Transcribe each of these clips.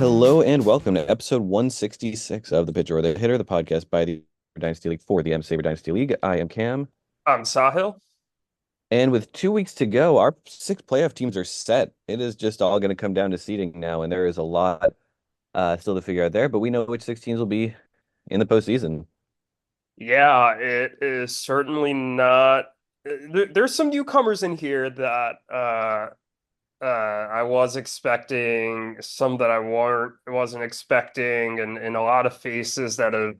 Hello and welcome to episode 166 of The Pitcher or the Hitter, the podcast by the Dynasty League for the M-SABR Dynasty League. I am Cam, I'm Sahil. and with 2 weeks to go, our six playoff teams are set. It is just all going to come down to seeding now, and there is a lot still to figure out there, but we know which six teams will be in the postseason. Yeah, it is certainly not. There's some newcomers in here that I was expecting, some that I wasn't expecting, and a lot of faces that have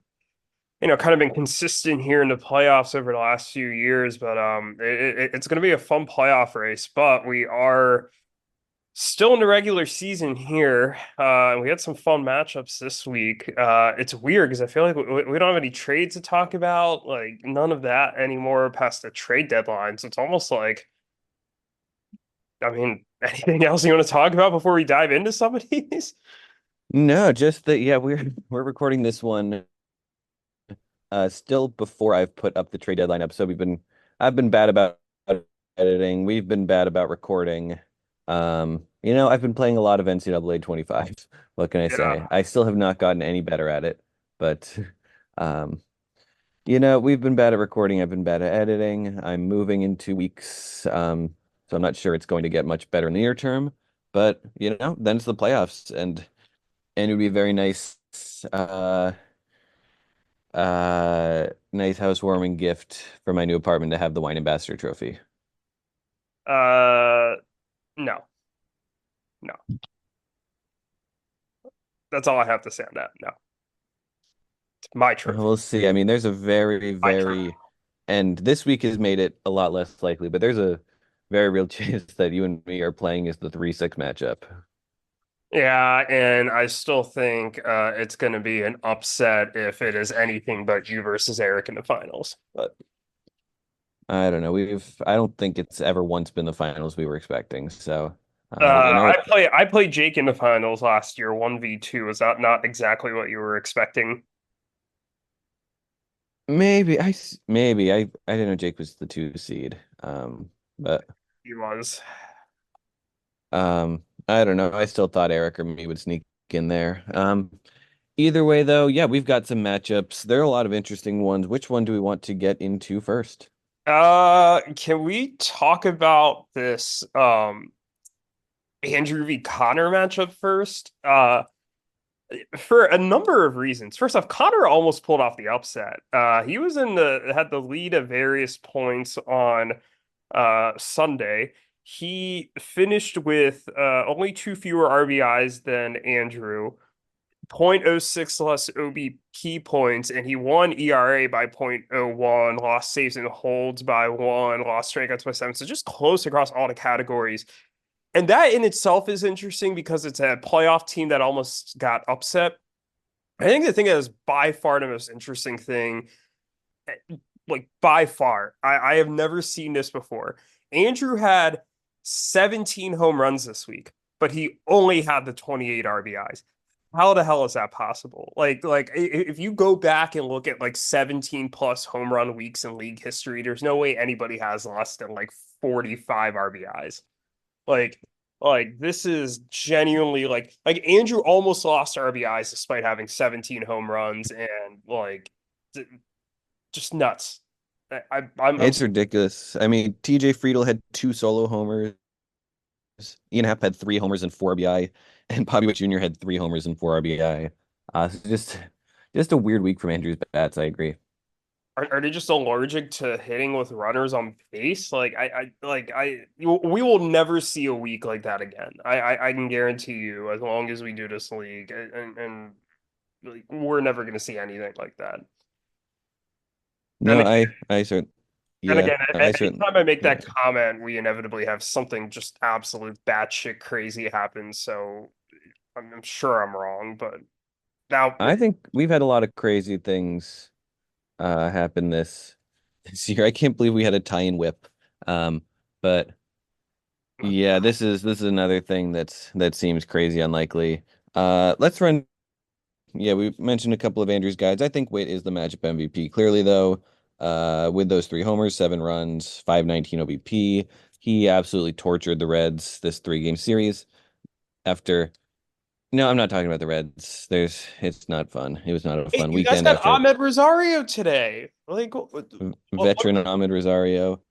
kind of been consistent here in the playoffs over the last few years. But it's going to be a fun playoff race. But we are still in the regular season here. We had some fun matchups this week. It's weird because I feel like we don't have any trades to talk about, like none of that anymore past the trade deadline. So it's almost like, I mean, anything else you want to talk about before we dive into some of these? No, just that, yeah, we're recording this one still before I've put up the trade deadline episode. I've been bad about editing. We've been bad about recording. I've been playing a lot of NCAA 25. What can I say? Yeah. I still have not gotten any better at it, but um, we've been bad at recording. I've been bad at editing. I'm moving in 2 weeks. So I'm not sure it's going to get much better in the near term, but then it's the playoffs and it would be a very uh nice housewarming gift for my new apartment to have the wine ambassador trophy. Uh, no, no. That's all I have to say on that. No, it's my trophy, We'll see. I mean, there's a very, my trophy. very, and this week has made it a lot less likely, but there's a very real chance that you and me are playing as the 3-6 matchup. Yeah, and I still think it's going to be an upset if it is anything but you versus Erik in the finals. But I don't know. I don't think it's ever once been the finals we were expecting. So, I played Jake in the finals last year, 1v2. Is that not exactly what you were expecting? maybe I didn't know Jake was the 2 seed. But He was. I don't know. I still thought Erik or me would sneak in there. Either way, though, yeah, we've got some matchups. There are a lot of interesting ones. Which one do we want to get into first? Can we talk about this Andrew v. Conor matchup first? For a number of reasons. First off, Conor almost pulled off the upset. He was had the lead at various points on Sunday. He finished with only two fewer RBIs than Andrew, 0.06 less OBP points, and he won ERA by 0.01, lost saves and holds by 1, lost strikeouts by 7. So just close across all the categories. And that in itself is interesting because it's a playoff team that almost got upset. I think the thing that is by far the most interesting thing, like by far, I have never seen this before. Andrew had 17 home runs this week, but he only had the 28 RBIs. How the hell is that possible? Like if you go back and look at like 17 plus home run weeks in league history, there's no way anybody has less than like 45 RBIs. Like, like this is genuinely like Andrew almost lost RBIs despite having 17 home runs and like just nuts. I'm It's ridiculous. I mean, TJ Friedel had 2 solo homers. Ian Happ had 3 homers and 4 RBI, and Bobby Witt Jr. had 3 homers and 4 RBI. So just a weird week from Andrew's bats. I agree. are they just allergic to hitting with runners on base? We will never see a week like that again. I can guarantee you as long as we do this league and like, we're never going to see anything like that. And No, I certainly, And yeah, again, I certainly, anytime I make yeah. that comment, we inevitably have something just absolute batshit crazy happen. So I'm sure I'm wrong, but now, I think we've had a lot of crazy things happen this year. I can't believe we had a tie-in whip. But yeah, this is another thing that seems crazy unlikely. Let's run. Yeah, we mentioned a couple of Andrews guys. I think Witt is the matchup MVP. Clearly, though, with those 3 homers, 7 runs, 519 OBP, he absolutely tortured the Reds this 3-game series after No, I'm not talking about the Reds. It's not fun. It was not a Hey, fun you guys weekend got after Ahmed Rosario today. Like, what veteran Ahmed Rosario.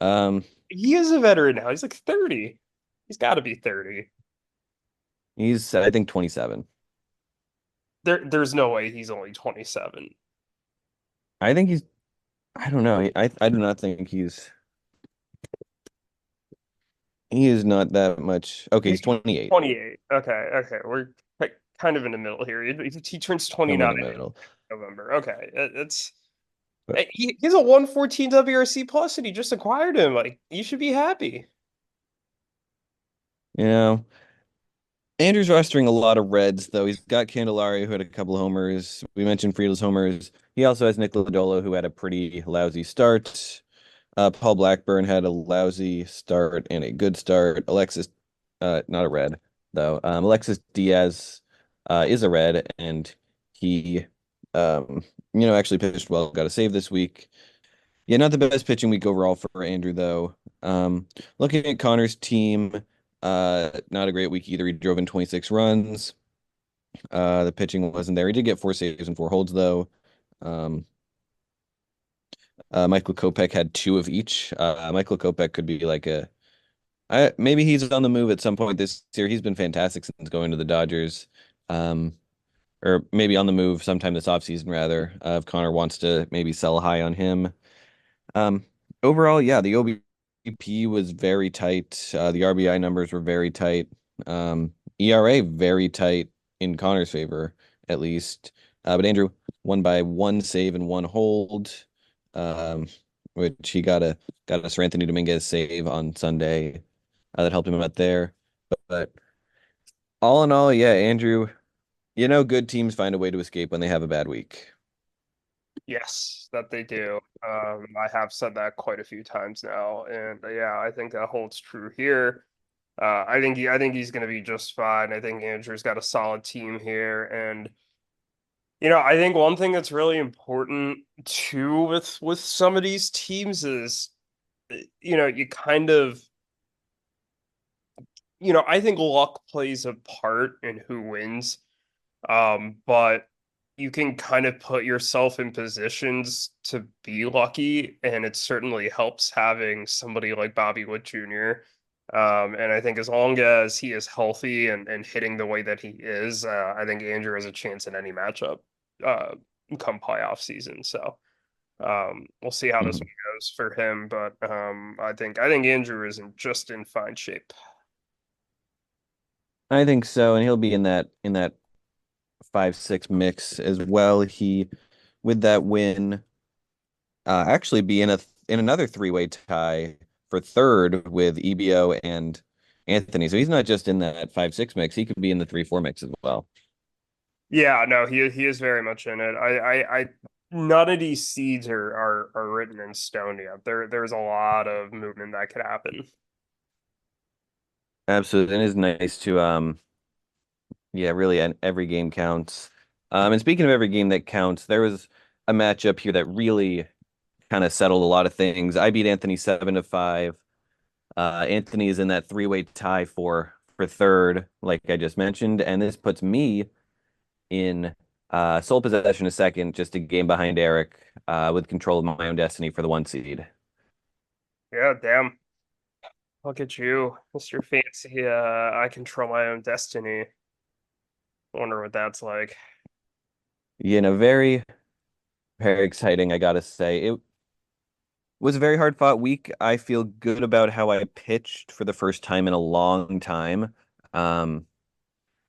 Um, he is a veteran now. He's like 30. He's got to be 30. he's I think 27. There's no way he's only 27. I think he's I don't know. I do not think he is not that much. Okay, he's 28, 28. Okay, okay. We're kind of in the middle here. He turns somewhere in 29 the middle. in November. Okay, it's But he's a 114 WRC plus, and he just acquired him. Like, you should be happy. you know, Andrew's rostering a lot of Reds though. He's got Candelario who had a couple of homers. We mentioned Friedel's homers. He also has Nick Lodolo who had a pretty lousy start. Paul Blackburn had a lousy start and a good start. Alexis, not a red though. Alexis Diaz, is a red, and he, actually pitched well. Got a save this week. Yeah, not the best pitching week overall for Andrew though. Looking at Connor's team, not a great week either. He drove in 26 runs. The pitching wasn't there. He did get four saves and four holds though. Um, Michael Kopech had two of each. Michael Kopech could be like maybe he's on the move at some point this year. He's been fantastic since going to the Dodgers. Um, or maybe on the move sometime this offseason, rather. If Connor wants to maybe sell high on him. Um, Overall, yeah, the OBP was very tight. The RBI numbers were very tight. ERA very tight in Connor's favor, at least. But Andrew won by one save and one hold, um, which he got a Sir Anthony Dominguez save on Sunday, that helped him out there. But all in all, yeah, Andrew, good teams find a way to escape when they have a bad week. Yes, that they do. I have said that quite a few times now, and yeah, I think that holds true here. I think he's going to be just fine. I think Andrew's got a solid team here, and I think one thing that's really important too with some of these teams is, you kind of, I think luck plays a part in who wins. But you can kind of put yourself in positions to be lucky, and it certainly helps having somebody like Bobby Wood Jr. And I think as long as he is healthy and hitting the way that he is, I think Andrew has a chance in any matchup uh, come playoff season. So we'll see how this Mhm. one goes for him. But I think Andrew is just in fine shape. I think so, and he'll be in that 5-6 mix as well. He with that win, actually be in another three-way tie for third with EBO and Anthony. So he's not just in that 5-6 mix. He could be in the 3-4 mix as well. Yeah, no, he is very much in it. None of these seeds are written in stone yet. There's a lot of movement that could happen. Absolutely. And it is nice to yeah, really, and every game counts. And speaking of every game that counts, there was a matchup here that really kind of settled a lot of things. I beat Anthony 7-5. Anthony is in that three-way tie for third, like I just mentioned, and this puts me in sole possession of second, just a game behind Erik, with control of my own destiny for the one seed. Yeah, damn. Look at you, Mr. Fancy. I control my own destiny. Wonder what that's like. Very, very exciting, I gotta say. It was a very hard fought week. I feel good about how I pitched for the first time in a long time. Um,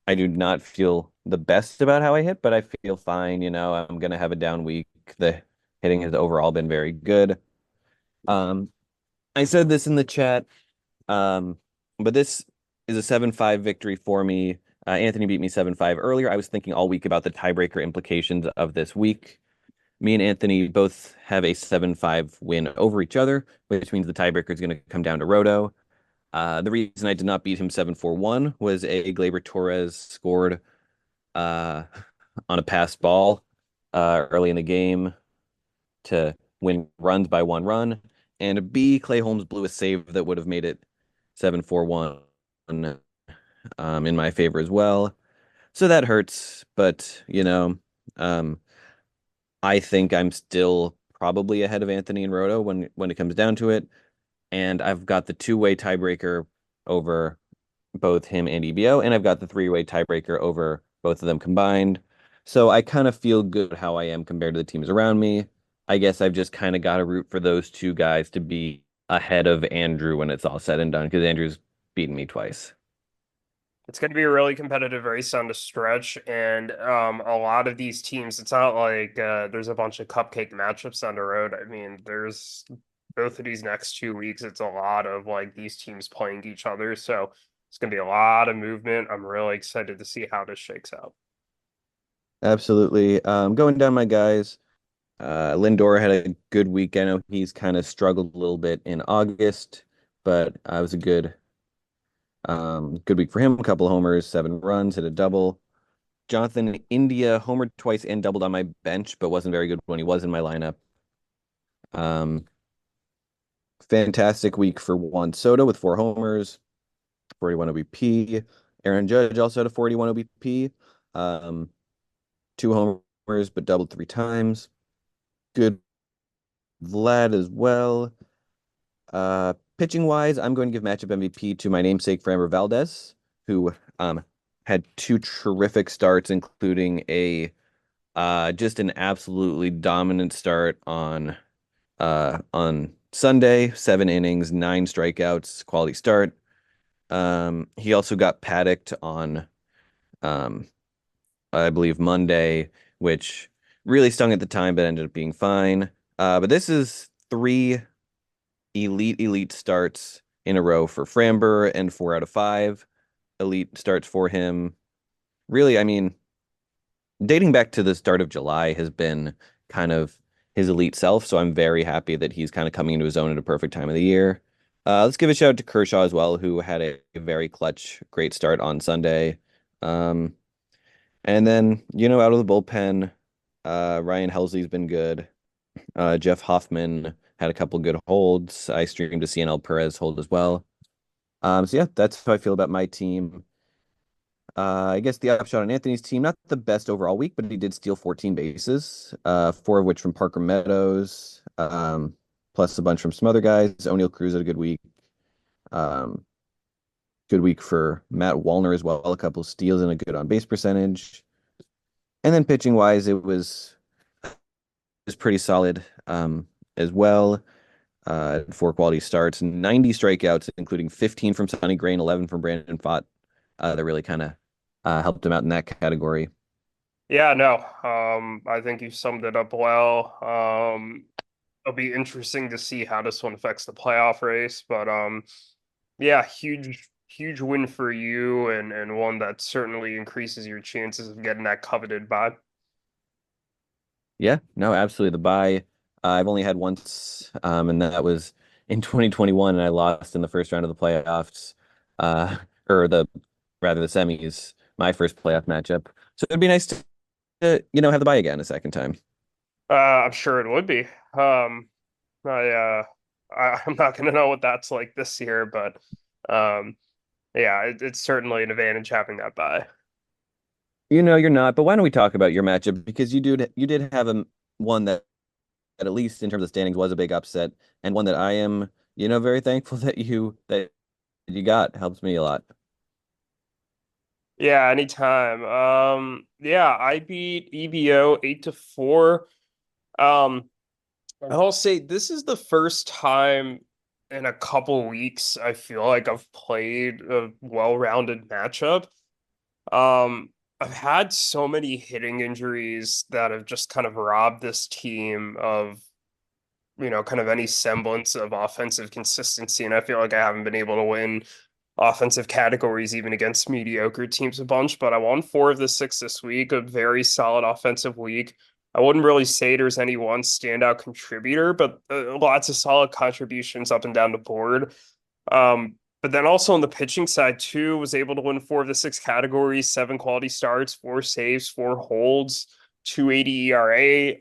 I do not feel the best about how I hit, but I feel fine. I'm gonna have a down week. The hitting has overall been very good. Um, I said this in the chat, um, but this is a 7-5 victory for me. Anthony beat me 7-5 earlier. I was thinking all week about the tiebreaker implications of this week. Me and Anthony both have a 7-5 win over each other, which means the tiebreaker is going to come down to Roto. The reason I did not beat him 7-4-1 was a Gleyber Torres scored uh, on a passed ball early in the game to win runs by one run, and B, Clay Holmes blew a save that would have made it 7-4-1, in my favor as well. So that hurts, but um, I think I'm still probably ahead of Anthony and Roto when it comes down to it. And I've got the two-way tiebreaker over both him and EBO, and I've got the three-way tiebreaker over both of them combined. So I kind of feel good how I am compared to the teams around me. I guess I've just kind of got to root for those two guys to be ahead of Andrew when it's all said and done, because Andrew's beaten me twice. It's going to be a really competitive race on the stretch, and a lot of these teams, it's not like there's a bunch of cupcake matchups on the road. I mean, there's both of these next 2 weeks, it's a lot of like these teams playing each other, so it's going to be a lot of movement. I'm really excited to see how this shakes out. Absolutely. Going down my guys, Lindor had a good week. I know he's kind of struggled a little bit in August, but it was a good week for him. A couple of homers, 7 runs, hit a double. Jonathan India homered twice and doubled on my bench, but wasn't very good when he was in my lineup. Um, Fantastic week for Juan Soto with 4 homers, 41 OBP. Aaron Judge also had a 41 OBP. Um, 2 homers, but doubled 3 times. Good Vlad as well. Pitching wise, I'm going to give matchup MVP to my namesake Framber Valdez, who had 2 terrific starts, including a just an absolutely dominant start on Sunday, 7 innings, 9 strikeouts, quality start. He also got paddocked on um, I believe Monday, which really stung at the time, but ended up being fine. But this is 3 elite starts in a row for Framber and 4 out of 5 elite starts for him. Really, I mean, dating back to the start of July has been kind of his elite self. So I'm very happy that he's kind of coming into his own at a perfect time of the year. Let's give a shout out to Kershaw as well, who had a very clutch, great start on Sunday. Um, and then, out of the bullpen, Ryan Helsley's been good. Jeff Hoffman had a couple good holds. I streamed to CNL Perez hold as well. So yeah, that's how I feel about my team. I guess the upshot on Anthony's team, not the best overall week, but he did steal 14 bases, 4 of which from Parker Meadows, plus a bunch from some other guys. O'Neill Cruz had a good week. Um, Good week for Matt Wallner as well, a couple steals and a good on base percentage. And then pitching wise, it was pretty solid as well. 4 quality starts, 90 strikeouts, including 15 from Sonny Gray, 11 from Brandon Pfaadt. That really kind of helped him out in that category. Yeah, no, I think you summed it up well. It'll be interesting to see how this one affects the playoff race, but yeah, huge win for you, and one that certainly increases your chances of getting that coveted bye. Yeah, no, absolutely. The bye, I've only had once, and that was in 2021, and I lost in the first round of the playoffs, uh, or the semis, my first playoff matchup. So it'd be nice to have the bye again a second time. I'm sure it would be. I I'm not gonna know what that's like this year, but um, yeah, it's certainly an advantage having that bye. You're not, but why don't we talk about your matchup? Because you did have one that at least in terms of standings was a big upset, and one that I am, very thankful that you got. Helps me a lot. Yeah, anytime. Yeah, I beat EBO 8-4. Um, I'll say this is the first time in a couple weeks I feel like I've played a well-rounded matchup. I've had so many hitting injuries that have just kind of robbed this team of, kind of any semblance of offensive consistency, and I feel like I haven't been able to win offensive categories even against mediocre teams a bunch, but I won 4 of the 6 this week, a very solid offensive week. I wouldn't really say there's any one standout contributor, but lots of solid contributions up and down the board. But then also on the pitching side too, was able to win 4 of the 6 categories, 7 quality starts, 4 saves, 4 holds, 280 ERA,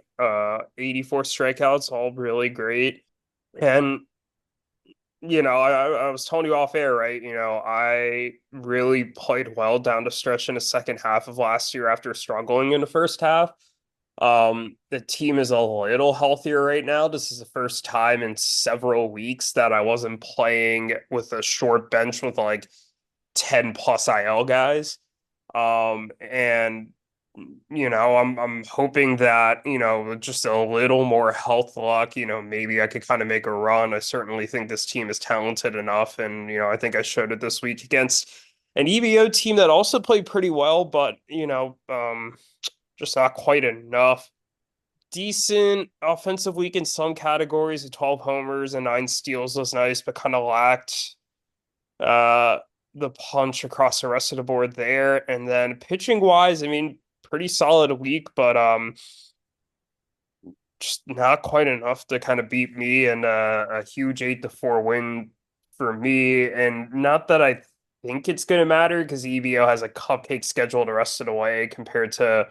84 strikeouts, all really great. And I was telling you off air, right? I really played well down the stretch in the second half of last year after struggling in the first half. The team is a little healthier right now. This is the first time in several weeks that I wasn't playing with a short bench with like 10 plus IL guys. And I'm hoping that, with just a little more health luck, maybe I could kind of make a run. I certainly think this team is talented enough, and I think I showed it this week against an EVO team that also played pretty well, but just not quite enough. Decent offensive week in some categories. 12 homers and 9 steals was nice, but kind of lacked uh the punch across the rest of the board there. And then pitching wise, I mean, pretty solid week, but just not quite enough to kind of beat me, and a huge 8-4 win for me. And not that I think it's going to matter because EVO has a cupcake schedule the rest of the way compared to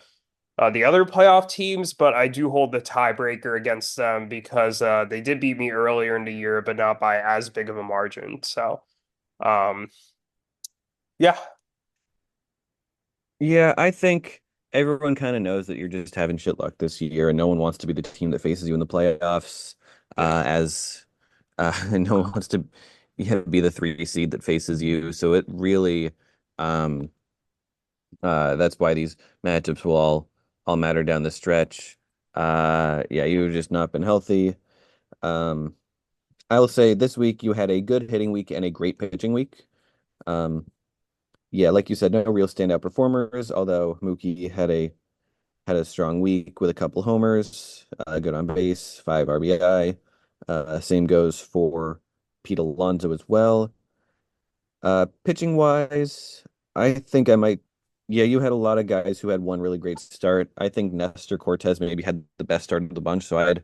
the other playoff teams, but I do hold the tiebreaker against them because they did beat me earlier in the year, but not by as big of a margin. So, um, yeah. Yeah, I think everyone kind of knows that you're just having shit luck this year, and no one wants to be the team that faces you in the playoffs. Yeah. As and no one wants to be the 3 seed that faces you. So it really, um, that's why these matchups will all matter down the stretch. Yeah, you've just not been healthy. Um, I'll say this week you had a good hitting week and a great pitching week. Um, yeah, like you said, no real standout performers, although Mookie had a strong week with a couple homers, good on base, 5 RBI. Same goes for Pete Alonso as well. Pitching wise, I think I might. Yeah, you had a lot of guys who had one really great start. I think Nestor Cortez maybe had the best start of the bunch, so I'd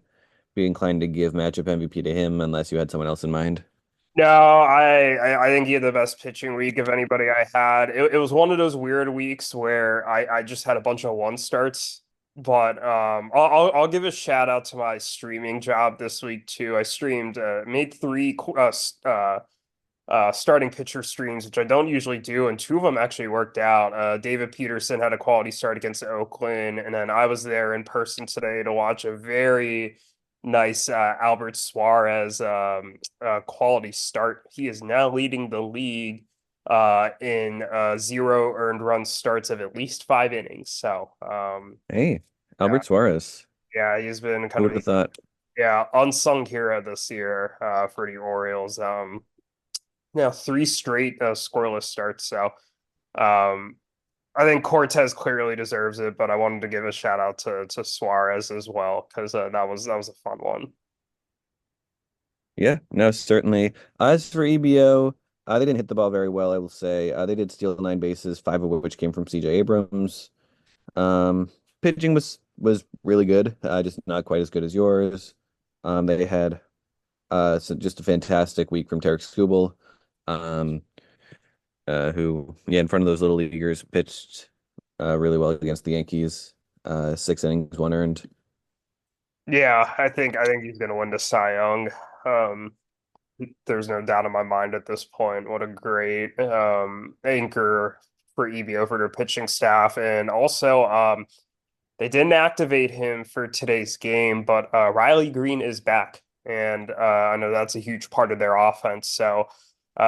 be inclined to give matchup MVP to him unless you had someone else in mind. No, I think he had the best pitching week of anybody I had. It was one of those weird weeks where I just had a bunch of one starts. But I'll give a shout out to my streaming job this week too. I streamed made three starting pitcher streams, which I don't usually do, and two of them actually worked out. David Peterson had a quality start against Oakland, and then I was there in person today to watch a very nice Albert Suarez quality start. He is now leading the league in zero earned run starts of at least 5 innings. So Hey, yeah, Albert Suarez. yeah, he's been Who kind of would a have thought? yeah unsung hero this year for the Orioles. Now 3 straight scoreless starts. So um, I think Cortez clearly deserves it, but I wanted to give a shout out to Suarez as well because that was a fun one. Yeah, no, certainly. As for EBO, they didn't hit the ball very well, I will say. They did steal 9 bases, 5 of which came from CJ Abrams. Um, Pitching was really good, just not quite as good as yours. They had just a fantastic week from Tarek Skubal, um, who, yeah, in front of those little leaguers, pitched really well against the Yankees. 6 innings, 1 earned. Yeah, I think he's gonna win the Cy Young. Um, there's no doubt in my mind at this point. What a great anchor for EBO for their pitching staff, and also they didn't activate him for today's game, but Riley Green is back, and I know that's a huge part of their offense. So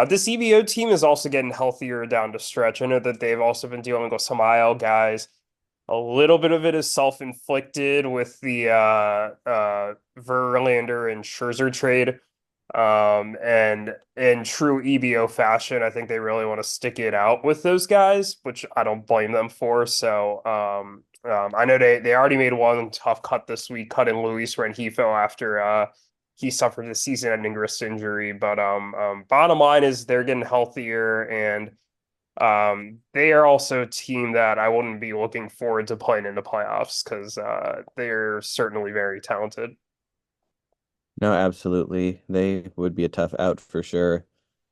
this EVO team is also getting healthier down the stretch. I know that they've also been dealing with some IL guys. A little bit of it is self-inflicted with the Verlander and Scherzer trade. And in true EBO fashion, I think they really want to stick it out with those guys, which I don't blame them for. So I know they already made one tough cut this week, cutting Luis Rengifo after he suffered a season-ending wrist injury. But bottom line is they're getting healthier, and they are also a team that I wouldn't be looking forward to playing in the playoffs because they're certainly very talented. No, absolutely. They would be a tough out for sure.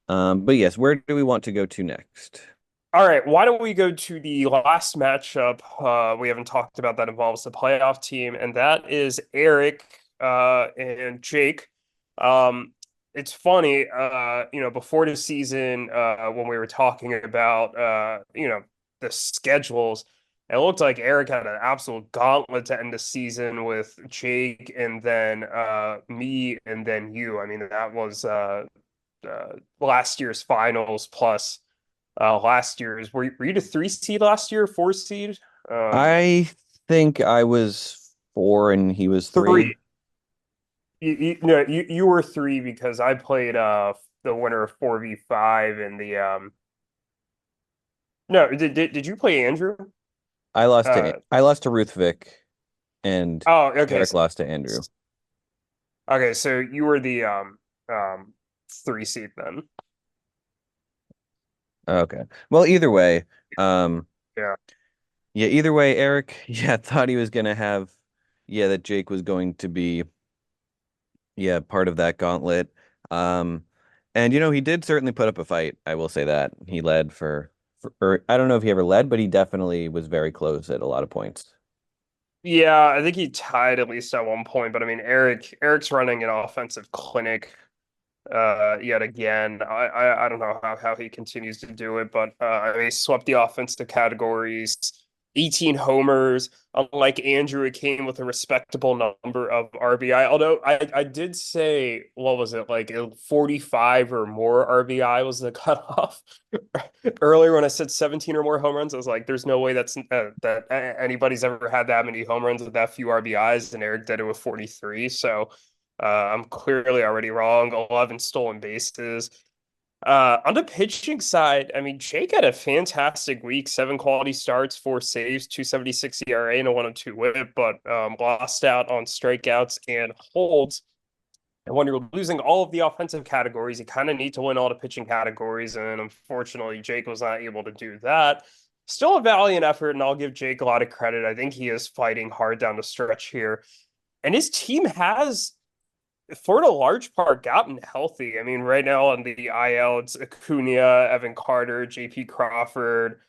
But yes, where do we want to go to next? All right, why don't we go to the last matchup we haven't talked about that involves the playoff team, and that is Erik and Jake. Um, it's funny, before the season, when we were talking about, the schedules, it looked like Erik had an absolute gauntlet to end the season with Jake and then me and then you. I mean, that was last year's finals plus last year's. Were you the 3 seed last year, 4 seed? I think I was 4 and he was 3. Three. No, you were three because I played the winner of 4v5 in the no, did you play Andrew? I lost to Ruthvik and Oh, okay. Erik lost to Andrew. Okay, so you were the 3 seed then. Okay. Well, either way, um, Yeah. yeah, either way, Erik, yeah, thought he was gonna have, yeah, that Jake was going to be, yeah, part of that gauntlet. Um, and he did certainly put up a fight. I will say that he led or I don't know if he ever led, but he definitely was very close at a lot of points. Yeah, I think he tied at least at one point, but I mean Erik's running an offensive clinic yet again. I don't know how he continues to do it, but he swept the offensive categories, 18 homers. Unlike Andrew, it came with a respectable number of RBI. Although I did say, what was it, like 45 or more RBI was the cutoff. Earlier when I said 17 or more home runs, I was like, there's no way that anybody's ever had that many home runs with that few RBIs, and Erik did it with 43. So I'm clearly already wrong. 11 stolen bases. On the pitching side, I mean, Jake had a fantastic week. 7 quality starts, 4 saves, 2.76 ERA, and a 102 WHIP, but lost out on strikeouts and holds. And when you're losing all of the offensive categories, you kind of need to win all the pitching categories. And unfortunately, Jake was not able to do that. Still a valiant effort, and I'll give Jake a lot of credit. I think he is fighting hard down the stretch here. And his team has, for the large part, gotten healthy. I mean, right now on the IL, it's Acuna, Evan Carter, JP Crawford,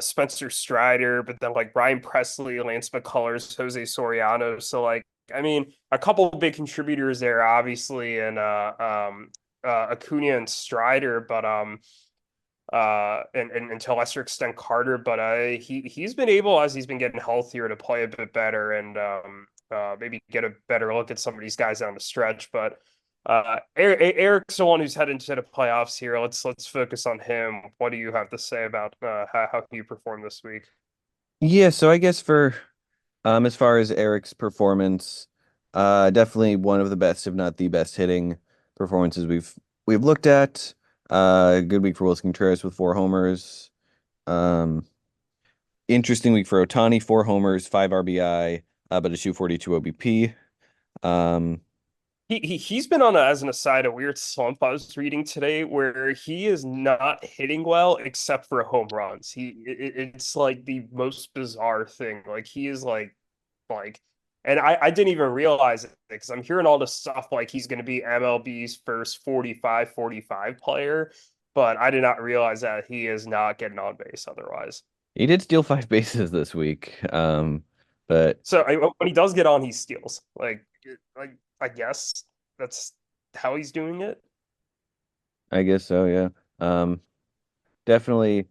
Spencer Strider, but then like Ryan Presley, Lance McCullers, Jose Soriano. So like, I mean, a couple of big contributors there, obviously, and Acuna and Strider, but and to a lesser extent Carter, but he's been able, as he's been getting healthier, to play a bit better and maybe get a better look at some of these guys down the stretch. But Erik's the one who's heading to the playoffs here. Let's focus on him. What do you have to say about how he performed this week? Yeah, so I guess for as far as Erik's performance, definitely one of the best, if not the best hitting performances we've looked at. Good week for Wilson Contreras with 4 homers. Um, Interesting week for Ohtani, 4 homers, 5 RBI, but a 242 OBP. Um, He's been on as an aside, a weird slump I was reading today where he is not hitting well except for home runs. It's like the most bizarre thing. Like he is like, and I didn't even realize it because I'm hearing all this stuff like he's going to be MLB's first 45-45 player, but I did not realize that he is not getting on base otherwise. he did steal 5 bases this week. But So when he does get on, he steals. Like I guess that's how he's doing it. I guess so, yeah. Um, definitely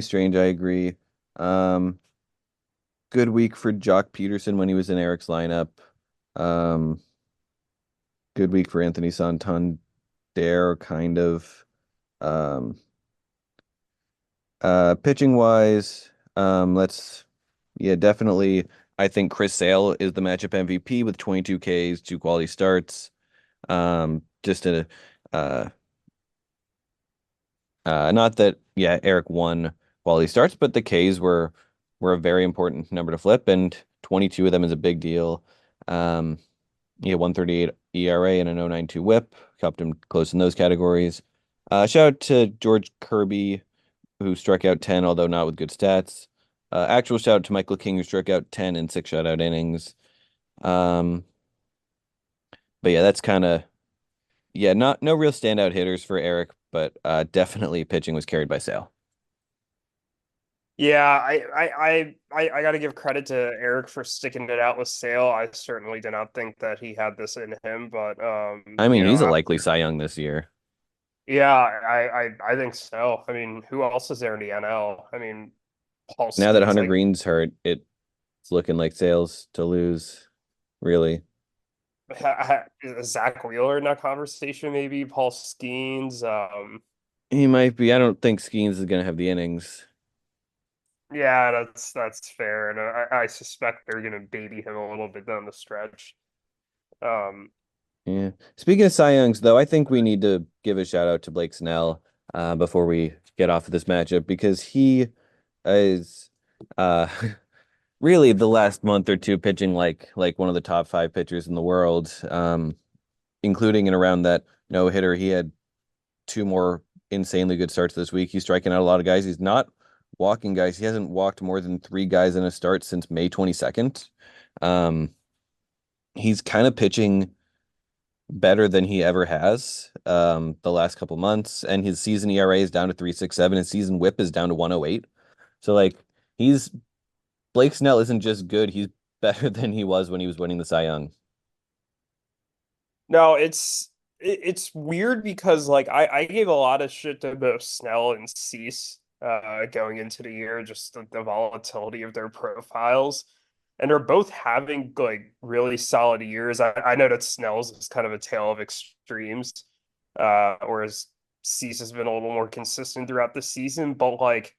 strange. I agree. Um, Good week for Jock Peterson when he was in Erik's lineup. Um, Good week for Anthony Santander, kind of. Um, Pitching wise, yeah, definitely. I think Chris Sale is the matchup MVP with 22 Ks, 2 quality starts. Just uh, not that, yeah, Erik won quality starts, but the Ks were a very important number to flip, and 22 of them is a big deal. Um, yeah, 138 ERA and an 0.92 WHIP kept him close in those categories. Shout out to George Kirby, who struck out 10, although not with good stats. Actual shout out to Michael King, who struck out 10 in 6 shutout innings. Um, but yeah, that's kind of, yeah, not no real standout hitters for Erik, but definitely pitching was carried by Sale. Yeah, I got to give credit to Erik for sticking it out with Sale. I certainly did not think that he had this in him, but I mean, he's a likely Cy Young this year. yeah, I think so. I mean, who else is there in the NL? I mean, Paul Now that Skeens, Hunter Green's hurt, it's looking like Sales to lose, really. Is Zach Wheeler in that conversation? Maybe Paul Skeens. He might be. I don't think Skeens is going to have the innings. Yeah, that's fair, and I suspect they're gonna baby him a little bit down the stretch. Um, Yeah. Speaking of Cy Youngs, though, I think we need to give a shout out to Blake Snell before we get off of this matchup because he is really the last month or two pitching like one of the top five pitchers in the world, including and around that no hitter. He had two more insanely good starts this week. He's striking out a lot of guys. He's not walking guys. He hasn't walked more than three guys in a start since May 22nd. Um, he's kind of pitching better than he ever has the last couple months, and his season ERA is down to 3.67. His season WHIP is down to 108. So like he's Blake Snell isn't just good, he's better than he was when he was winning the Cy Young. no, it's weird because like I gave a lot of shit to both Snell and Cease going into the year, just the volatility of their profiles. And they're both having like really solid years. I know that Snell's is kind of a tale of extremes, whereas Cease has been a little more consistent throughout the season, but like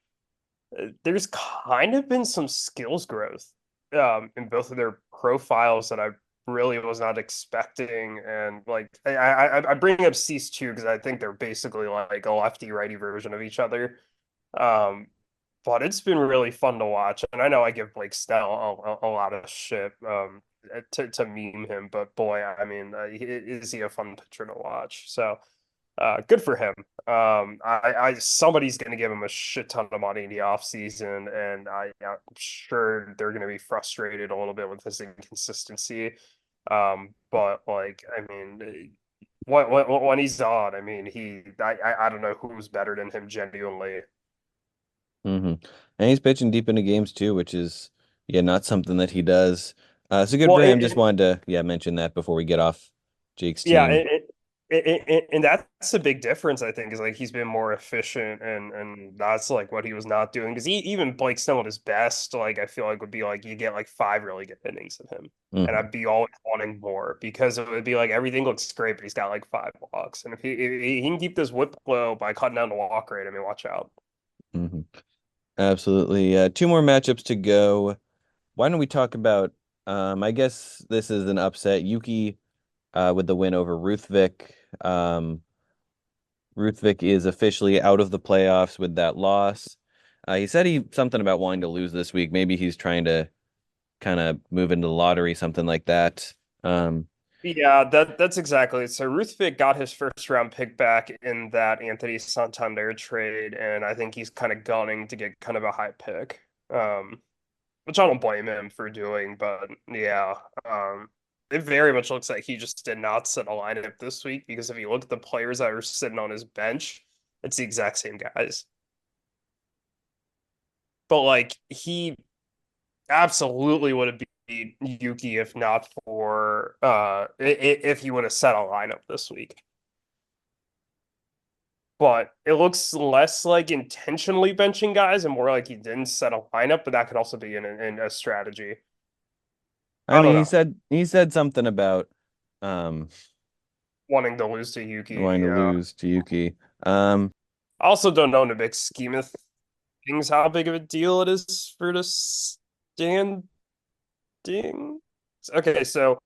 there's kind of been some skills growth in both of their profiles that I really was not expecting. And like I bring up Cease too because I think they're basically like a lefty righty version of each other. Um, but it's been really fun to watch, and I know I give Blake Snell a lot of shit to meme him, but boy, I mean, is he a fun pitcher to watch? So good for him. I somebody's going to give him a shit ton of money in the offseason, and I'm sure they're going to be frustrated a little bit with his inconsistency. But like, I mean, when he's on, I mean, I don't know who's better than him genuinely. hmm And he's pitching deep into games too, which is yeah, not something that he does. So good Well, for him. Just wanted to yeah mention that before we get off Jake's yeah, team. and that's a big difference, I think, is like he's been more efficient, and that's like what he was not doing. Because even Blake Snell at his best, like I feel like would be like you get like five really good innings of him, and hmm I'd be always wanting more because it would be like everything looks great, but he's got like five walks, and if he can keep this whip low by cutting down the walk rate, I mean, watch out. hmm Absolutely. Two more matchups to go. Why don't we talk about I guess this is an upset. Yuki with the win over Ruthvik. Ruthvik is officially out of the playoffs with that loss. He said he something about wanting to lose this week. Maybe he's trying to kind of move into the lottery, something like that. Um, Yeah, that's exactly it. So Ruthvik got his first round pick back in that Anthony Santander trade, and I think he's kind of gunning to get kind of a high pick. Which I don't blame him for doing, but yeah, it very much looks like he just did not set a lineup this week because if you look at the players that are sitting on his bench, it's the exact same guys. But like he absolutely would have beat Yuki if not for if he would have set a lineup this week. But it looks less like intentionally benching guys and more like he didn't set a lineup, but that could also be in a strategy. I I don't mean, know. he said something about um Wanting to lose to wanting Yuki, to yeah. lose to Yuki. Um, I also don't know in the big scheme of things how big of a deal it is for the standings. Okay, so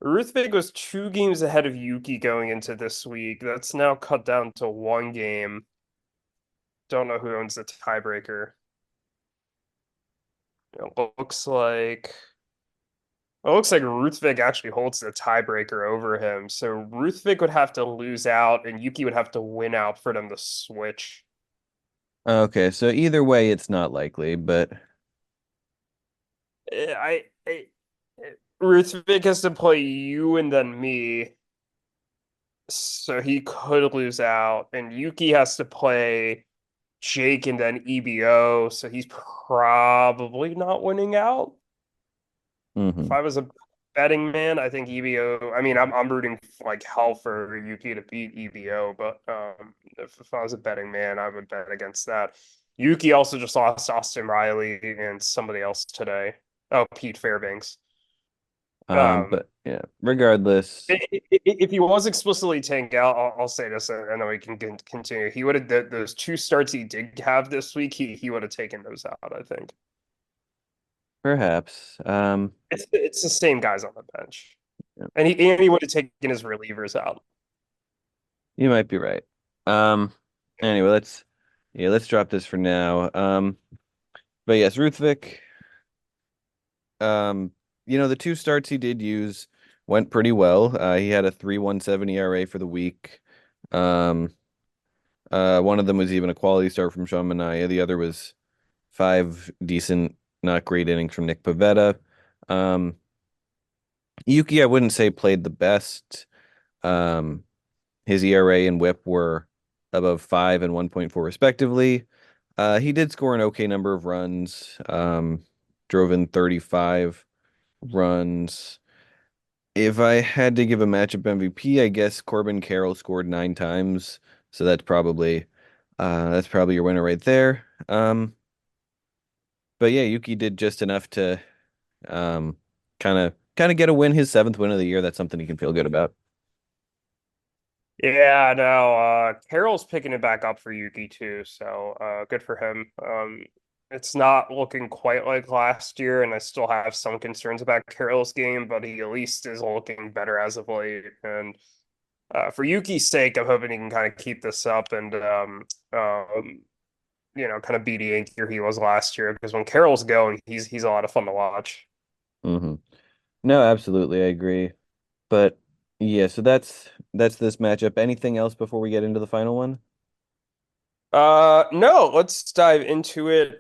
Ruthvik was 2 games ahead of Yuki going into this week. That's now cut down to 1 game. Don't know who owns the tiebreaker. It looks like Ruthvik actually holds the tiebreaker over him. So Ruthvik would have to lose out, and Yuki would have to win out for them to switch. okay, so either way, it's not likely, but I Ruthvik has to play you and then me, so he could lose out, and Yuki has to play Jake and then EBO, so he's probably not winning out. If Hmm. I was a betting man, I think EBO. I mean, I'm rooting like hell for Yuki to beat EBO, but if I was a betting man, I would bet against that. Yuki also just lost Austin Riley and somebody else today. Oh, Pete Fairbanks. Um, But yeah, regardless, if he was explicitly tanked out, I'll say this, and then we can continue. He would have those two starts he did have this week. He would have taken those out. I think perhaps. it's the same guys on the bench, Yeah, and he would have taken his relievers out. you might be right. Um, anyway, let's drop this for now. But yes, Ruthvik. Um, the two starts he did use went pretty well. He had a 3.17 ERA for the week. Um, one of them was even a quality start from Sean Manaea. The other was five decent, not great innings from Nick Pivetta. Um, Yuki, I wouldn't say played the best. Um, his ERA and WHIP were above 5 and 1.4 respectively. He did score an okay number of runs. Drove in 35 runs. If I had to give a matchup MVP, I guess Corbin Carroll scored 9 times, so that's probably your winner right there. But yeah, Yuki did just enough to kind of get a win, his seventh win of the year. That's something he can feel good about. Yeah, no, Carroll's picking it back up for Yuki too, so good for him. It's not looking quite like last year, and I still have some concerns about Carroll's game, but he at least is looking better as of late. And for Yuki's sake, I'm hoping he can kind of keep this up and kind of be the anchor he was last year. Because when Carroll's going, he's a lot of fun to watch. Hmm. No, absolutely, I agree. But yeah, so that's this matchup. Anything else before we get into the final one? No, let's dive into it.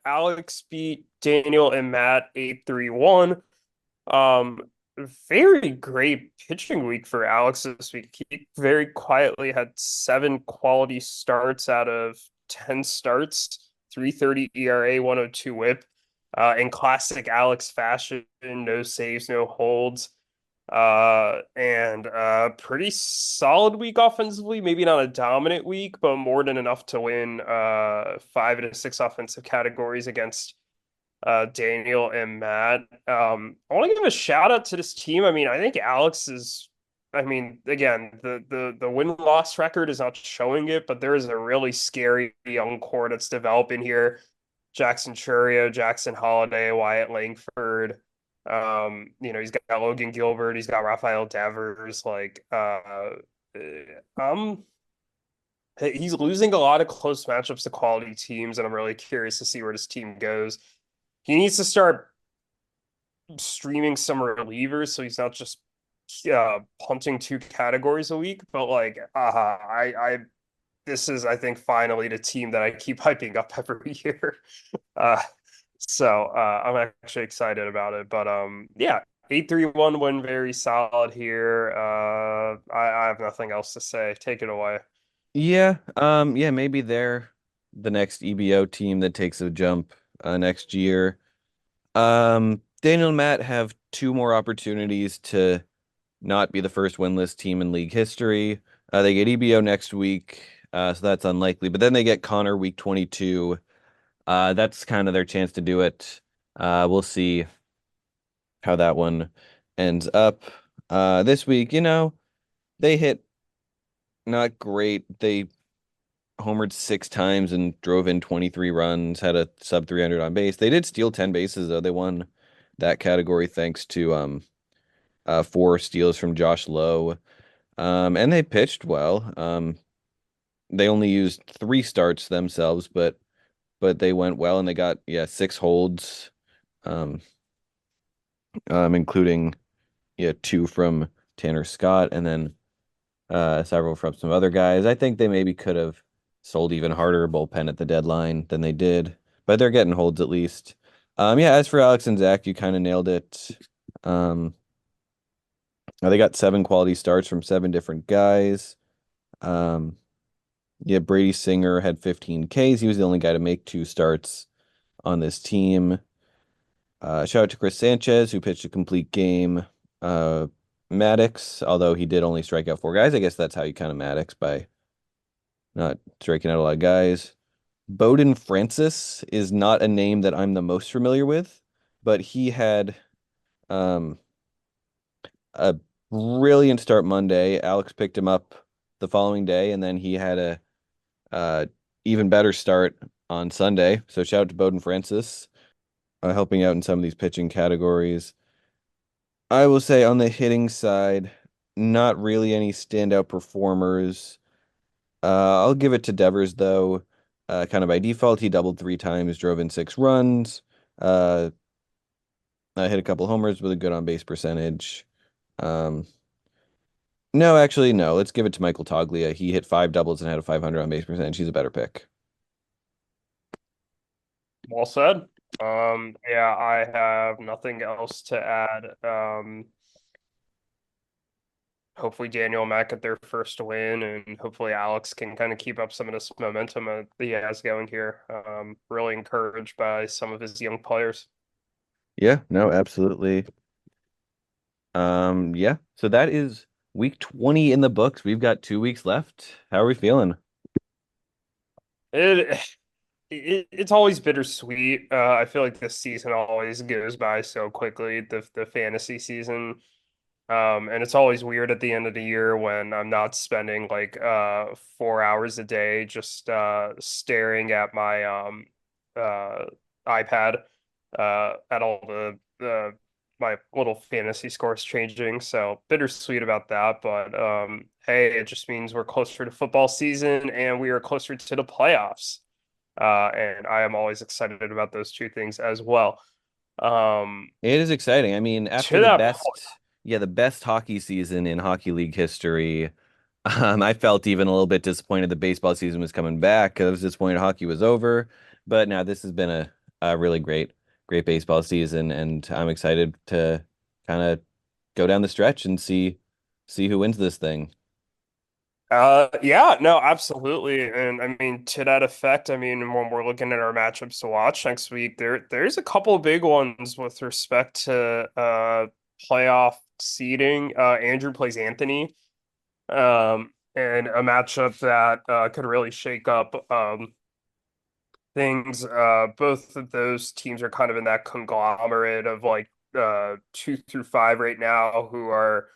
Alex beat Daniel and Matt 8-3-1. Um, very great pitching week for Alex this week. He very quietly had 7 quality starts out of 10 starts, 3.30 ERA, 102 WHIP. In classic Alex fashion, no saves, no holds. And pretty solid week offensively. Maybe not a dominant week, but more than enough to win 5 to 6 offensive categories against Daniel and Matt. I want to give a shout out to this team. I mean, I think Alex is. I mean, again, the win-loss record is not showing it, but there is a really scary young core that's developing here. Jackson Churio, Jackson Holiday, Wyatt Langford. He's got Logan Gilbert, he's got Rafael Devers. Um, he's losing a lot of close matchups to quality teams, and I'm really curious to see where this team goes. He needs to start streaming some relievers so he's not just punting 2 categories a week. But I this is I think finally the team that I keep hyping up every year. Uh, I'm actually excited about it. But yeah, 8-3-1 win, very solid here. I have nothing else to say. Take it away. Yeah, maybe they're the next EBO team that takes a jump next year. Daniel and Matt have two more opportunities to not be the first winless team in league history. They get EBO next week, so that's unlikely. But then they get Conor week 22. That's kind of their chance to do it. We'll see how that one ends up. This week, they hit not great. They homered 6 times and drove in 23 runs, had a sub 300 on base. They did steal 10 bases though. They won that category thanks to 4 steals from Josh Lowe. And they pitched well. They only used 3 starts themselves, but they went well and they got 6 holds, um, including 2 from Tanner Scott and then several from some other guys. I think they maybe could have sold even harder bullpen at the deadline than they did, but they're getting holds at least. Yeah, as for Alex and Zach, you kind of nailed it. Um, they got 7 quality starts from 7 different guys. Um, Yeah, Brady Singer had 15 Ks. He was the only guy to make two starts on this team. Shout out to Chris Sanchez, who pitched a complete game. Uh, Maddox, although he did only strike out four guys, I guess that's how you count a Maddox, by not striking out a lot of guys. Bowden Francis is not a name that I'm the most familiar with, but he had um, a brilliant start Monday. Alex picked him up the following day, and then he had a uh, even better start on Sunday. So shout out to Bowden Francis, helping out in some of these pitching categories. I will say on the hitting side, not really any standout performers. I'll give it to Devers though. Kind of by default, he doubled three times, drove in six runs. Uh, I hit a couple homers with a good on base percentage. Um, no, actually, no. Let's give it to Michael Toglia. He hit five doubles and had a 500 on base percentage. He's a better pick. Well said. Yeah, I have nothing else to add. Hopefully Daniel and Matt get their first win, and hopefully Alex can kind of keep up some of this momentum that he has going here. Really encouraged by some of his young players. Yeah, no, absolutely. Yeah. So that is week 20 in the books. We've got 2 weeks left. How are we feeling? It, it's always bittersweet. I feel like this season always goes by so quickly, the fantasy season. And it's always weird at the end of the year when I'm not spending like 4 hours a day just staring at my uh iPad at all the my little fantasy scores changing. So bittersweet about that, but hey, it just means we're closer to football season and we are closer to the playoffs. And I am always excited about those two things as well. Um, It is exciting. I mean, after to the that point. best, yeah, the best hockey season in Hockey League history, I felt even a little bit disappointed the baseball season was coming back because I was disappointed hockey was over. But now this has been a really great baseball season, and I'm excited to kind of go down the stretch and see who wins this thing. Yeah, no, absolutely. And I mean, to that effect, I mean, when we're looking at our matchups to watch next week, there's a couple of big ones with respect to playoff seeding. Andrew plays Anthony, and a matchup that could really shake up things. Both of those teams are kind of in that conglomerate of like 2 through 5 right now, who are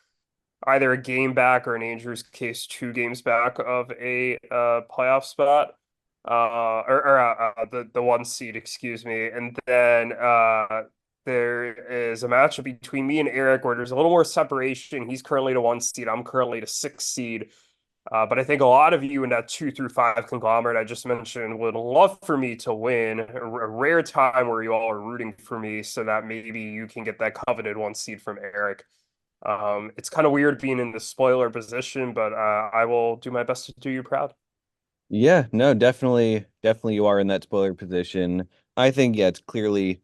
either a game back or in Andrew's case, 2 games back of a playoff spot. Or the 1 seed, excuse me. And then there is a matchup between me and Erik where there's a little more separation. He's currently the 1 seed. I'm currently the 6 seed. But I think a lot of you in that 2 through 5 conglomerate I just mentioned would love for me to win. A rare time where you all are rooting for me so that maybe you can get that coveted 1 seed from Erik. It's kind of weird being in the spoiler position, but I will do my best to do you proud. Yeah, no, definitely you are in that spoiler position. I think yeah, it's clearly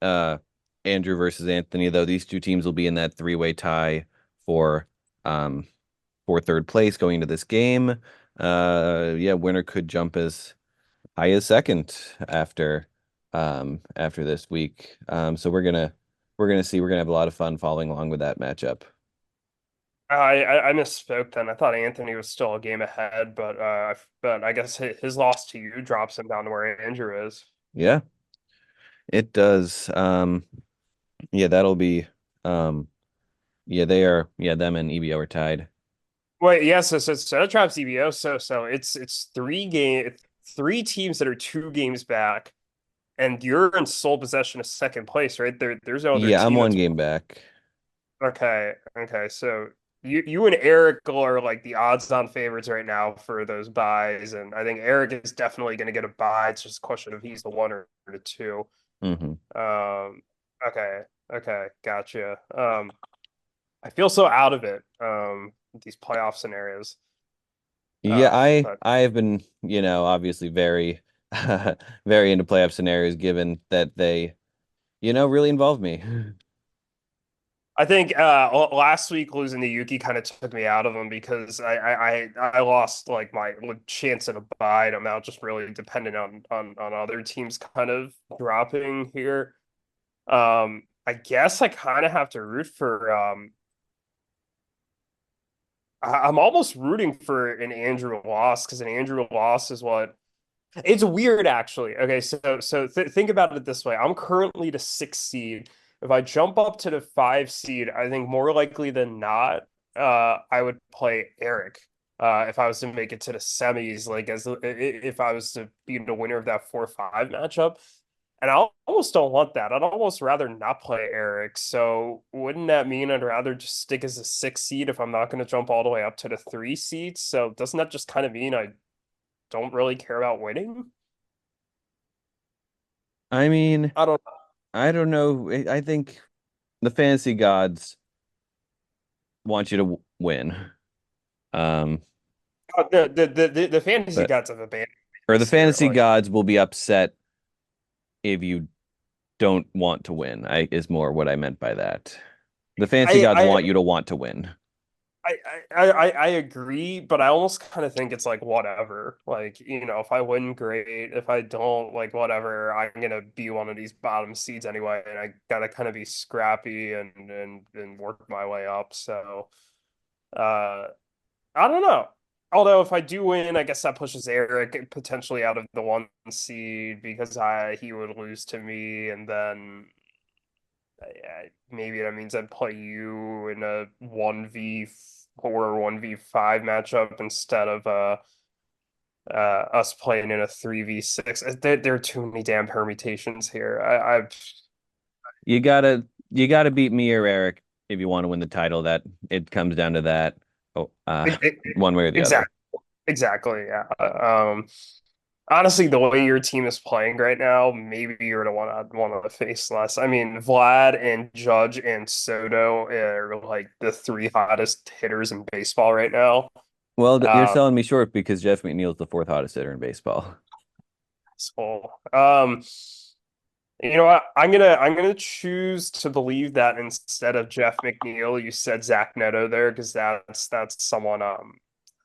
uh Andrew versus Anthony, though these two teams will be in that three-way tie for um for third place going into this game. Yeah, winner could jump as high as second after this week. So we're gonna see. We're gonna have a lot of fun following along with that matchup. I misspoke then. I thought Anthony was still a game ahead, but I guess his loss to you drops him down to where Andrew is. Yeah, it does. Yeah, that'll be yeah, they are yeah, them and EBO are tied. Wait, yeah, so that drops EBO. So it's 3 teams that are 2 games back, and you're in sole possession of second place, right? There's no other Yeah, I'm team one that's game back. okay. So you and Erik are like the odds-on favorites right now for those buys, and I think Erik is definitely going to get a buy. It's just a question of he's the one or the two. Hmm. Um, okay, okay, gotcha. I feel so out of it. With these playoff scenarios. Yeah, I But I have been, obviously very very into playoff scenarios given that they, really involve me. I think last week losing to Yuki kind of took me out of him because I lost like my chance at a bye. I'm now just really dependent on other teams kind of dropping here. I guess I kind of have to root for I'm almost rooting for an Andrew loss because an Andrew loss is what it's weird actually. Okay, so think about it this way. I'm currently the sixth seed. If I jump up to the five seed, I think more likely than not, I would play Erik. If I was to make it to the semis, like if I was to be the winner of that 4-5 matchup. And I almost don't want that. I'd almost rather not play Erik. So wouldn't that mean I'd rather just stick as a six seed if I'm not going to jump all the way up to the three seeds? So doesn't that just kind of mean I don't really care about winning? I mean, I don't I don't know. I think the fantasy gods want you to win. Um, know. The fantasy but gods have abandoned me or the this year. fantasy gods will be upset if you don't want to win. I is more what I meant by that. The fantasy I gods I want you to want to win. I agree, but I almost kind of think it's like whatever. Like, if I win, great. If I don't, like whatever, I'm gonna be one of these bottom seeds anyway, and I gotta kind of be scrappy and work my way up. So uh I don't know. Although if I do win, I guess that pushes Erik potentially out of the one seed because I he would lose to me, and then maybe that means I'd play you in a 1v4 or 1v5 matchup instead of us playing in a 3v6. There are too many damn permutations here. You gotta beat me or Eric if you want to win the title. That it comes down to that. Oh, I one way or the other. exactly exactly yeah. Honestly, the way your team is playing right now, maybe you're the one I'd want to face less. I mean, Vlad and Judge and Soto are like the three hottest hitters in baseball right now. Well, you're Um, selling me short because Jeff McNeil's the fourth hottest hitter in baseball. so, you know what? I'm gonna choose to believe that instead of Jeff McNeil, you said Zach Neto there because that's someone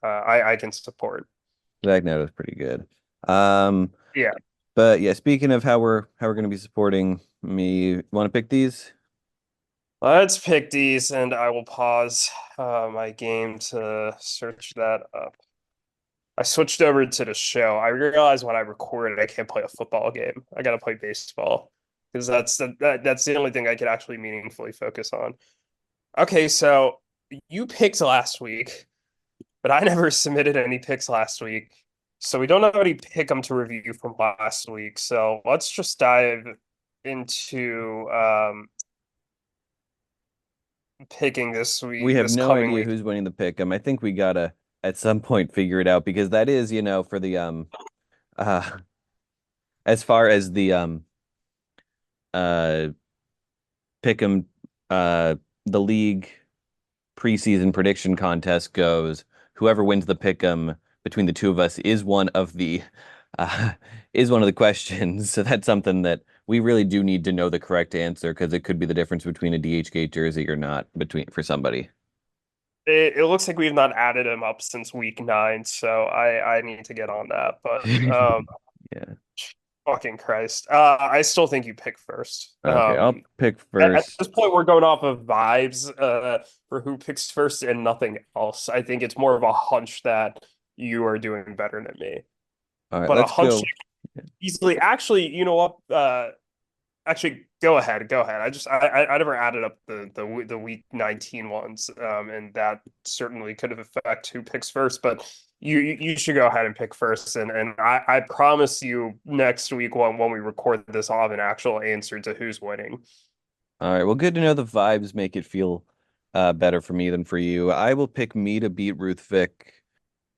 I can support. Zach Neto's pretty good. Um, Yeah. but yeah, speaking of how we're gonna be supporting me, want to pick these? Let's pick these, and I will pause my game to search that up. I switched over to the show. I realized when I recorded, I can't play a football game. I got to play baseball because that's the only thing I could actually meaningfully focus on. Okay, so you picked last week, but I never submitted any picks last week, so we don't have any pick 'em to review from last week. So let's just dive into picking this We week, have this no coming idea week. who's winning the pick. I think we gotta at some point figure it out because that is, for the uh as far as the uh pick 'em the league preseason prediction contest goes, whoever wins the pick 'em between the two of us uh is one of the questions. So that's something that we really do need to know the correct answer because it could be the difference between a DHgate jersey or not between for somebody. It looks like we've not added him up since week 9, so I need to get on that. But Yeah. fucking Christ, I still think you pick first. Okay, I'll pick At first. this point, we're going off of vibes for who picks first and nothing else. I think it's more of a hunch that you are doing better than me, All right, but a let's hunch go. easily. Actually, you know what? Actually, go ahead. Go ahead. I never added up the week 19 ones, and that certainly could have affected who picks first. But you should go ahead and pick first, and I promise you next week when we record this, I'll have an actual answer to who's winning. All right, well, good to know the vibes make it feel better for me than for you. I will pick me to beat Ruthvik.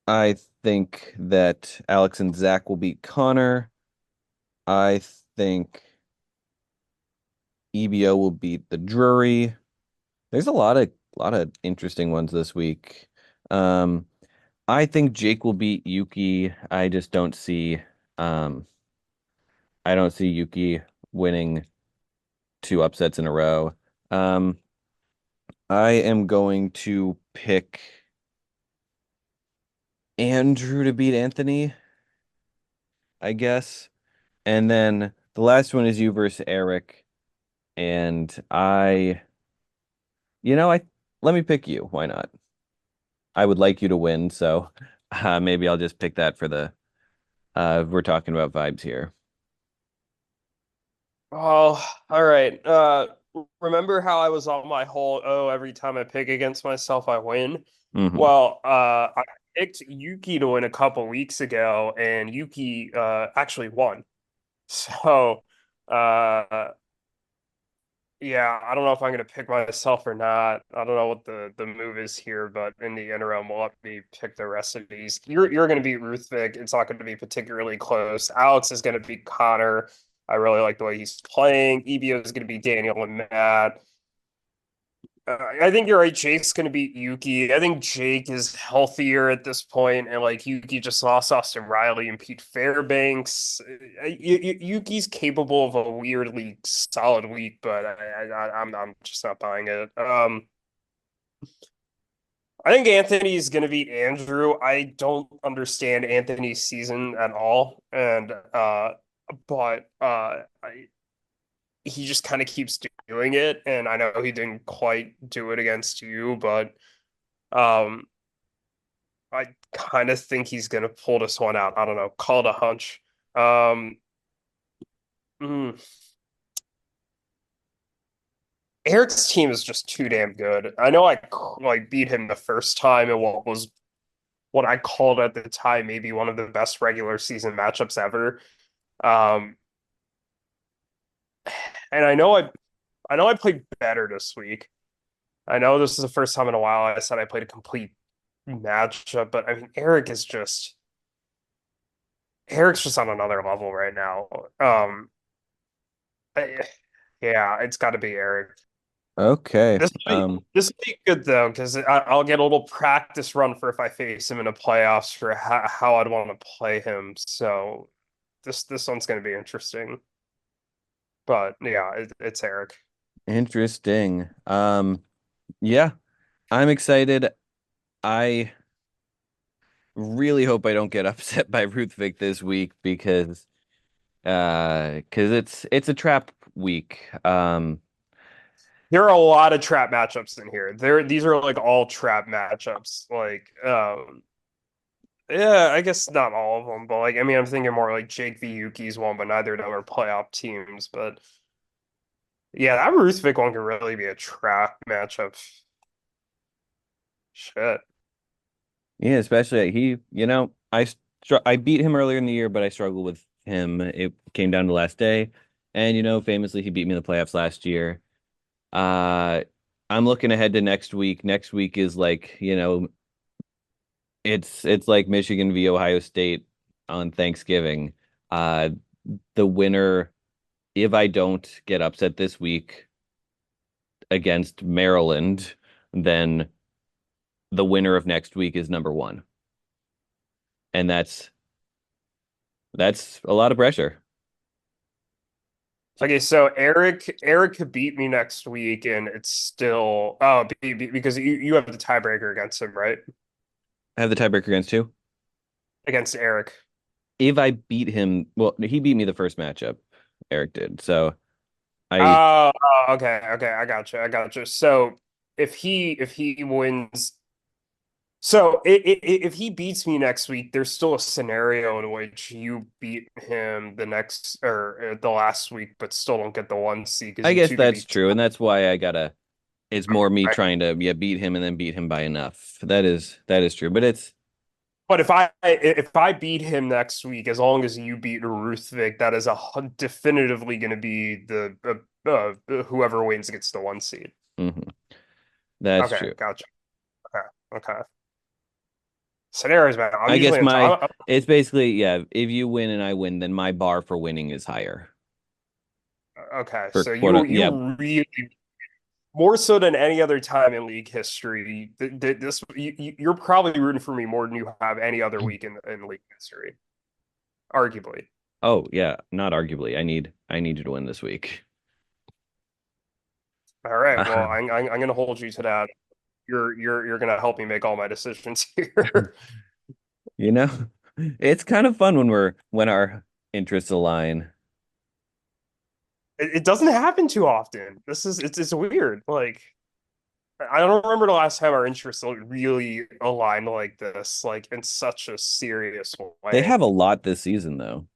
I think that Alex and Zach will beat Connor. I think EBO will beat the Drury. There's a lot of interesting ones this week. Um, I think Jake will beat Yuki. Um I don't see Yuki winning two upsets in a row. Um, I am going to pick Andrew to beat Anthony, I guess. And then the last one is you versus Eric. And I let me pick you. Why not? I would like you to win, so maybe I'll just pick that for the we're talking about vibes here. Oh, all right. Remember how I was on my whole, oh, every time I pick against myself, I win? Hmm. Well, I picked Yuki to win a couple weeks ago, and Yuki actually won. So, uh, yeah, I don't know if I'm gonna pick myself or not. I don't know what the move is here, but in the interim, we'll let me pick the rest of these. You're gonna beat Ruthvik. It's not gonna be particularly close. Alex is gonna beat Connor. I really like the way he's playing. EBO is gonna be Daniel and Matt. I think you're right. Jake's going to beat Yuki. I think Jake is healthier at this point, and like Yuki just lost Austin Riley and Pete Fairbanks. Yuki's capable of a weirdly solid week, but I'm just not buying it. I think Anthony's going to beat Andrew. I don't understand Anthony's season at all, and but he just kind of keeps doing it, and I know he didn't quite do it against you, but. Um, I kind of think he's gonna pull this one out. I don't know. Call it a hunch. Um, mm, Eric's team is just too damn good. I know I like beat him the first time in what was what I called at the time maybe one of the best regular season matchups ever. Um, and I know I played better this week. I know this is the first time in a while I said I played a complete matchup, but I mean Eric's just on another level right now. I, yeah, it's got to be Erik. Okay. This will be good though, because I'll get a little practice run for if I face him in the playoffs for how I'd want to play him. So this one's going to be interesting. But yeah, it's Erik. Interesting. Yeah, I'm excited. I really hope I don't get upset by Ruthvik this week because it's a trap week. There are a lot of trap matchups in here. These are like all trap matchups. Like yeah, I guess not all of them, but like I mean I'm thinking more like Jake v Yuki's one, but neither of them are playoff teams. But yeah, that Ruthvik one could really be a trap matchup. Shit. Yeah, especially I beat him earlier in the year, but I struggled with him. It came down to last day, and famously he beat me in the playoffs last year. Uh, I'm looking ahead to next week. Next week is like, it's like Michigan v. Ohio State on Thanksgiving. Uh, the winner, if I don't get upset this week against Maryland, then the winner of next week is number one. And that's a lot of pressure. Okay, so Erik could beat me next week, and it's still because you have the tiebreaker against him, right? I have the tiebreaker against two. Against Erik. If I beat him, well, he beat me the first matchup. Erik did. So I Okay, I got you. So if he wins, so if he beats me next week, there's still a scenario in which you beat him the next or the last week, but still don't get the one seed because I you guess two could that's be true, and that's why I gotta. It's more me right. trying to beat him and then beat him by enough. That is true, but it's But if I beat him next week, as long as you beat Ruthvik, that is definitively going to be the whoever wins gets the one seed. mhm, that's Okay, true. gotcha. Okay, okay. Scenarios, man. I'm I usually guess in my top. it's basically, yeah, if you win and I win, then my bar for winning is higher. Okay, For so quote, yeah, you really more so than any other time in league history. This you're probably rooting for me more than you have any other week in league history, arguably. oh yeah, not arguably. I need you to win this week. All right. Well, Um, I'm gonna hold you to that. You're gonna help me make all my decisions here. you know, it's kind of fun when when our interests align. It doesn't happen too often. It's weird. Like I don't remember the last time our interests really aligned like this, like in such a serious They way. have a lot this season, though.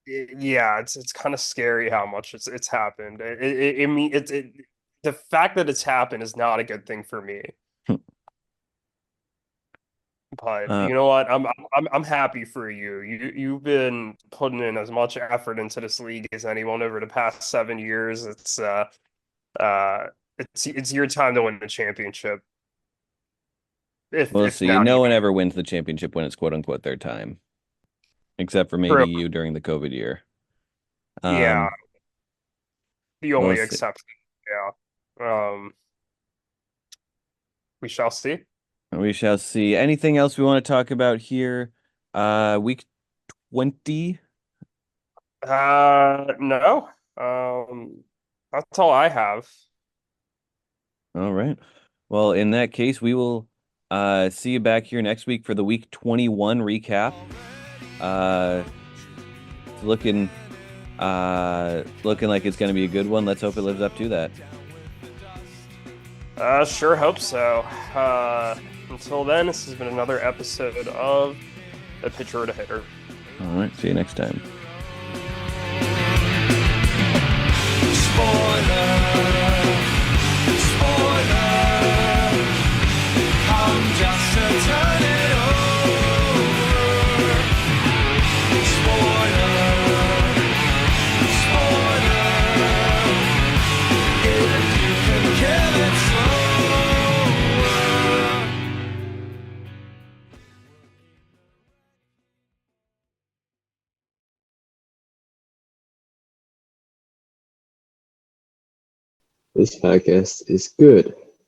Yeah, it's kind of scary how much it's happened. I mean, the fact that it's happened is not a good thing for me. But Uh, you know what? I'm happy for you. You've been putting in as much effort into this league as anyone over the past 7 years. Uh it's your time to win the championship. we'll If see. not No one even ever wins the championship when it's quote unquote their time, except for maybe true. you during the COVID year. Yeah, Um, the we'll only see. exception. Yeah. We shall see. We shall see. Anything else we want to talk about here? Week 20. No. That's all I have. All right. Well, in that case, we will see you back here next week for the week 21 recap. Uh it's looking like it's going to be a good one. Let's hope it lives up to that. Sure hope so. Until then, this has been another episode of The Pitcher or the Hitter. All right. See you next time. This podcast is good.